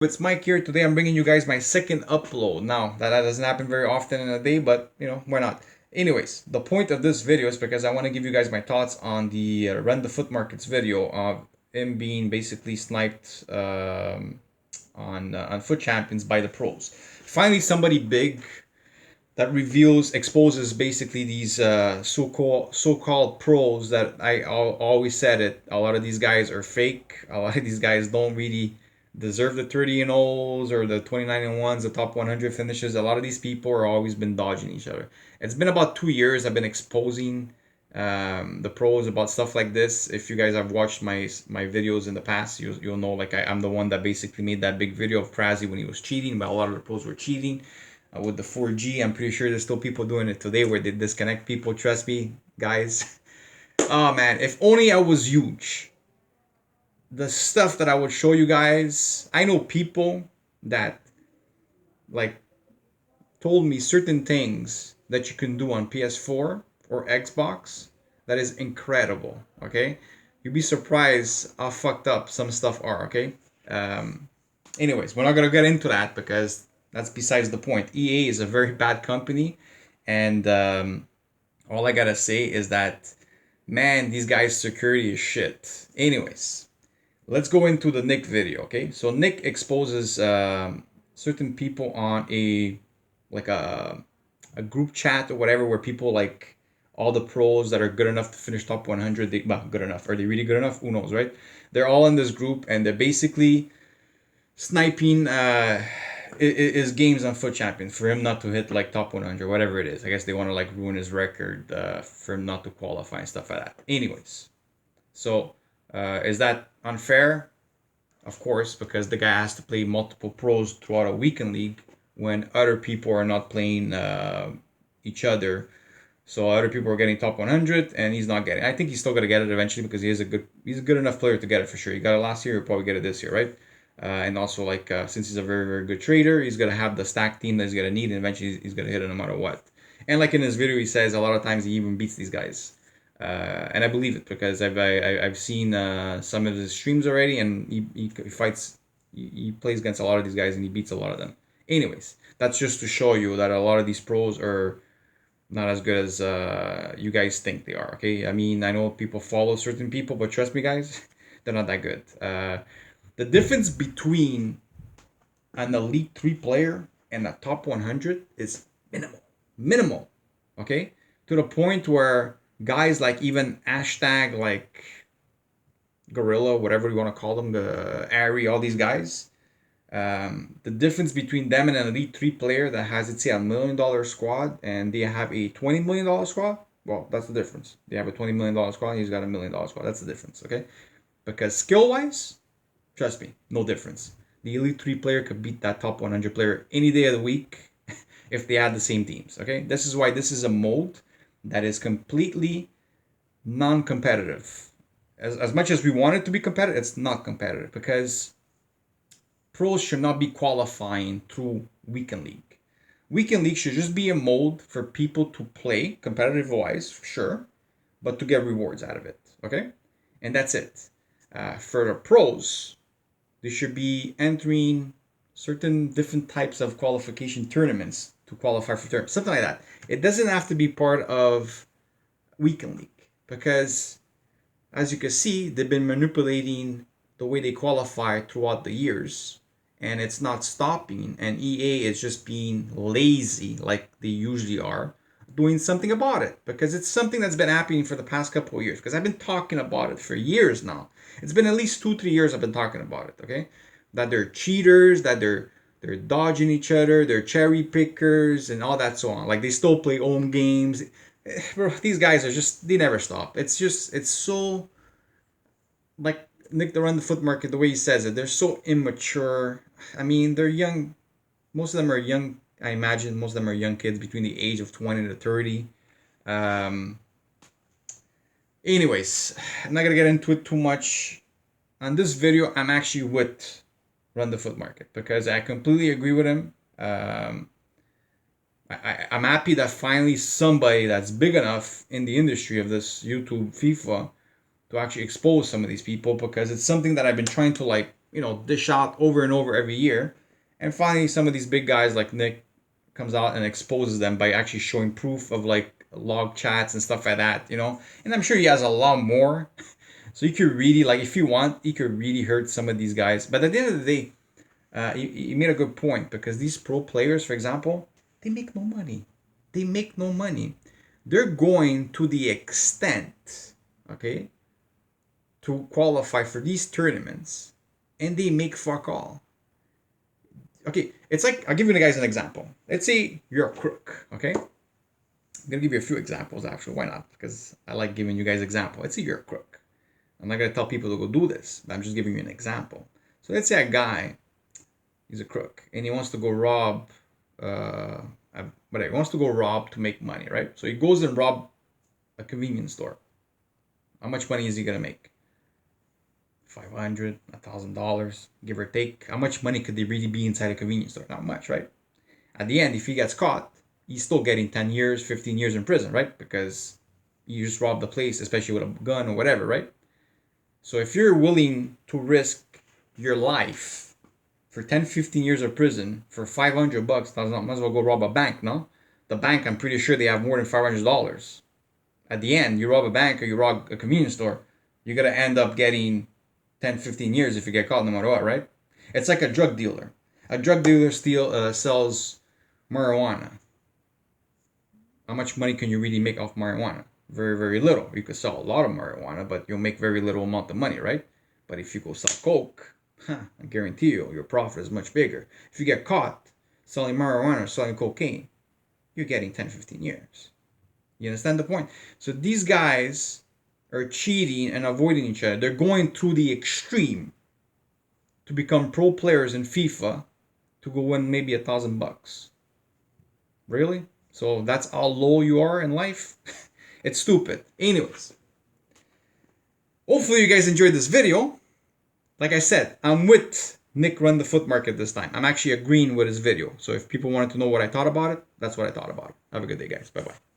It's Mike here. Today I'm bringing you guys my second upload. Now, that doesn't happen very often in a day, but why not? Anyways, the point of this video is because I want to give you guys my thoughts on the Run the Foot Markets video of him being basically sniped on Foot Champions by the pros. Finally, somebody big that exposes basically these so-called pros that always said it. A lot of these guys are fake. A lot of these guys don't really deserve the 30 and O's or the 29 and ones, the top 100 finishes. A lot of these people are always been dodging each other. It's been about 2 years I've been exposing the pros about stuff like this. If you guys have watched my videos in the past, you'll know like I'm the one that basically made that big video of Prezi when he was cheating, but a lot of the pros were cheating with the 4G. I'm pretty sure there's still people doing it today where they disconnect people. Trust me, guys. Oh man, if only I was huge. The stuff that I would show you guys. I know people that like told me certain things that you can do on PS4 or Xbox that is incredible. Okay, you'd be surprised how fucked up some stuff are. Okay. Um, Anyways, we're not gonna get into that because that's besides the point. EA is a very bad company, and all I gotta say is that, man, these guys' security is shit. Anyways, let's go into the Nick video. Okay, so Nick exposes certain people on like a group chat or whatever where people like all the pros that are good enough to finish top 100. Well, good enough. Are they really good enough? Who knows, right? They're all in this group and they're basically sniping is games on Foot Champions for him not to hit like top 100, whatever it is. I guess they want to like ruin his record for him not to qualify and stuff like that. Anyways, so is that unfair? Of course, because the guy has to play multiple pros throughout a weekend league when other people are not playing each other. So other people are getting top 100 and he's not getting. I think he's still gonna get it eventually because he's a good enough player to get it for sure. He got it last year, he'll probably get it this year, right? And also like since he's a very very good trader, he's gonna have the stack team that he's gonna need, and eventually he's gonna hit it no matter what. And like in his video, he says a lot of times he even beats these guys, and I believe it because I've seen some of his streams already, and he fights, he plays against a lot of these guys and he beats a lot of them. Anyways, that's just to show you that a lot of these pros are not as good as you guys think they are. Okay, I mean I know people follow certain people, but trust me, guys, they're not that good. The difference between an Elite 3 player and a top 100 is minimal. Minimal. Okay? To the point where guys like even hashtag like Gorilla, whatever you want to call them, the Ari, all these guys, the difference between them and an Elite 3 player that has, let's say, $1 million squad and they have a $20 million squad, well, that's the difference. They have a $20 million squad and he's got $1 million squad. That's the difference, okay? Because skill wise, trust me, no difference. The Elite 3 player could beat that top 100 player any day of the week if they had the same teams, okay? This is why this is a mode that is completely non-competitive. As much as we want it to be competitive, it's not competitive because pros should not be qualifying through weekend league. Weekend league should just be a mode for people to play competitive wise, sure, but to get rewards out of it, okay? And that's it. For the pros, they should be entering certain different types of qualification tournaments to qualify for tournaments, something like that. It doesn't have to be part of weekend league because, as you can see, they've been manipulating the way they qualify throughout the years, and it's not stopping. And EA is just being lazy, like they usually are, doing something about it because it's something that's been happening for the past couple of years. Because I've been talking about it for years now. It's been at least 2-3 years I've been talking about it. Okay, that they're cheaters, that they're dodging each other, they're cherry pickers, and all that so on. Like they still play home games. Bro, these guys are just, they never stop. It's so like Nick the Run the Foot Market, the way he says it, they're so immature. I mean, they're young. Most of them are young. I imagine most of them are young kids between the age of 20 to 30. Um, Anyways, I'm not gonna get into it too much. On this video, I'm actually with Run the Foot Market because I completely agree with him. I'm happy that finally somebody that's big enough in the industry of this YouTube FIFA to actually expose some of these people because it's something that I've been trying to like dish out over and over every year. And finally, some of these big guys like Nick comes out and exposes them by actually showing proof of like log chats and stuff like that. And I'm sure he has a lot more. So you could really, like, if you want, you could really hurt some of these guys. But at the end of the day, you made a good point, because these pro players, for example, they make no money. They make no money. They're going to the extent, okay, to qualify for these tournaments, and they make fuck all. Okay, it's like, I'll give you guys an example. Let's say you're a crook, okay? I'm gonna give you a few examples, actually. Why not? Because I like giving you guys examples. Let's say you're a crook. I'm not gonna tell people to go do this, but I'm just giving you an example. So let's say a guy, he's a crook, and he wants to go rob, whatever, he wants to go rob to make money, right? So he goes and rob a convenience store. How much money is he gonna make? $500, $1,000, give or take. How much money could there really be inside a convenience store? Not much, right? At the end, if he gets caught, he's still getting 10 years, 15 years in prison, right? Because you just robbed the place, especially with a gun or whatever, right? So if you're willing to risk your life for 10, 15 years of prison for $500, might as well go rob a bank, no? The bank, I'm pretty sure they have more than $500. At the end, you rob a bank or you rob a convenience store, you're going to end up getting 10, 15 years if you get caught, no matter what, right? It's like a drug dealer. A drug dealer sells marijuana. How much money can you really make off marijuana? Very, very little. You could sell a lot of marijuana, but you'll make very little amount of money, right? But if you go sell coke, I guarantee you, your profit is much bigger. If you get caught selling marijuana or selling cocaine, you're getting 10, 15 years. You understand the point? So these guys are cheating and avoiding each other. They're going through the extreme to become pro players in FIFA to go win maybe $1,000. Really? So that's how low you are in life? It's stupid. Anyways, hopefully you guys enjoyed this video. Like I said, I'm with Nick Runthefutmarket this time. I'm actually agreeing with his video. So if people wanted to know what I thought about it, that's what I thought about it. Have a good day, guys. Bye-bye.